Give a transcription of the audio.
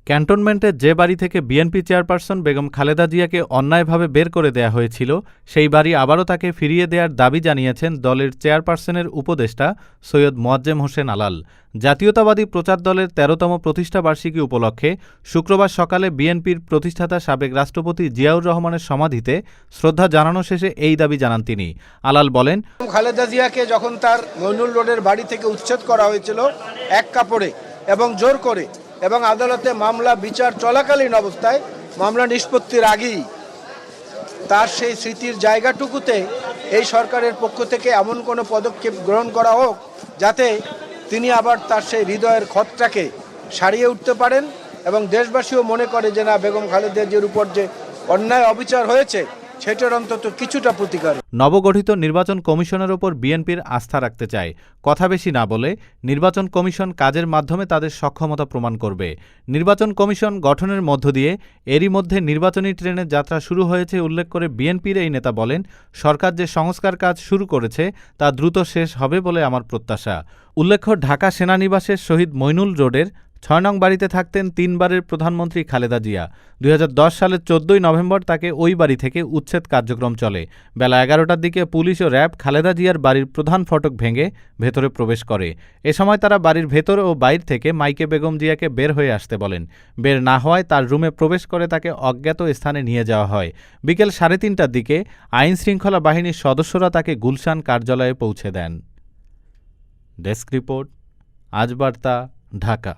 ক্যান্টনমেন্টের যে বাড়ি থেকে বিএনপি চেয়ারপারসন বেগম খালেদা জিয়াকে অন্যায়ভাবে বের করে দেয়া হয়েছিল, সেই বাড়ি আবারও তাকে ফিরিয়ে দেওয়ার দাবি জানিয়েছেন দলের চেয়ারপারসনের উপদেষ্টা সৈয়দ মোয়াজ্জেম হোসেন আলাল। জাতীয়তাবাদী প্রচার দলের ১৩তম প্রতিষ্ঠাবার্ষিকী উপলক্ষে শুক্রবার সকালে বিএনপির প্রতিষ্ঠাতা সাবেক রাষ্ট্রপতি জিয়াউর রহমানের সমাধিতে শ্রদ্ধা জানানো শেষে এই দাবি জানান তিনি। আলাল বলেন, খালেদা জিয়াকে যখন তার মইনুল রোডের বাড়ি থেকে উচ্ছেদ করা হয়েছিল এক কাপড়ে এবং জোর করে, এবং আদালতে মামলা বিচার চলাকালীন অবস্থায় মামলা নিষ্পত্তির আগেই তার সেই স্মৃতির জায়গাটুকুতে এই সরকারের পক্ষ থেকে এমন কোনো পদক্ষেপ গ্রহণ করা হোক যাতে তিনি আবার তার সেই হৃদয়ের ক্ষতটাকে সারিয়ে উঠতে পারেন এবং দেশবাসীও মনে করে যে না, বেগম খালেদা জিয়ার উপর যে অন্যায় অবিচার হয়েছে সেটার অন্তত কিছুটা প্রতিকার। নবগঠিত নির্বাচন কমিশনের ওপর বিএনপির আস্থা রাখতে চায়। কথা বেশি না বলে নির্বাচন কমিশন কাজের মাধ্যমে তাদের সক্ষমতা প্রমাণ করবে। নির্বাচন কমিশন গঠনের মধ্য দিয়ে এরই মধ্যে নির্বাচনী ট্রেনের যাত্রা শুরু হয়েছে উল্লেখ করে বিএনপির এই নেতা বলেন, সরকার যে সংস্কার কাজ শুরু করেছে তা দ্রুত শেষ হবে বলে আমার প্রত্যাশা। উল্লেখ্য, ঢাকা সেনানিবাসের শহীদ মইনুল রোডের ৬ নং বাড়িতে থাকতেন ৩ বারের প্রধানমন্ত্রী খালেদা জিয়া। ২০১০ সালের ১৪ই নভেম্বর তাকে ওই বাড়ি থেকে উচ্ছেদ কার্যক্রম চলে। বেলা ১১টার দিকে পুলিশ ও র্যাব খালেদা জিয়ার বাড়ির প্রধান ফটক ভেঙে ভেতরে প্রবেশ করে। এ সময় তারা বাড়ির ভেতর ও বাইরে থেকে মাইকে বেগম জিয়াকে বের হয়ে আসতে বলেন। বের না হওয়ায় তার রুমে প্রবেশ করে তাকে অজ্ঞাত স্থানে নিয়ে যাওয়া হয়। বিকেল ৩:৩০টার দিকে আইনশৃঙ্খলা বাহিনীর সদস্যরা তাকে গুলশান কার্যালয়ে পৌঁছে দেন। ডেস্ক রিপোর্ট, আজ বার্তা, ঢাকা।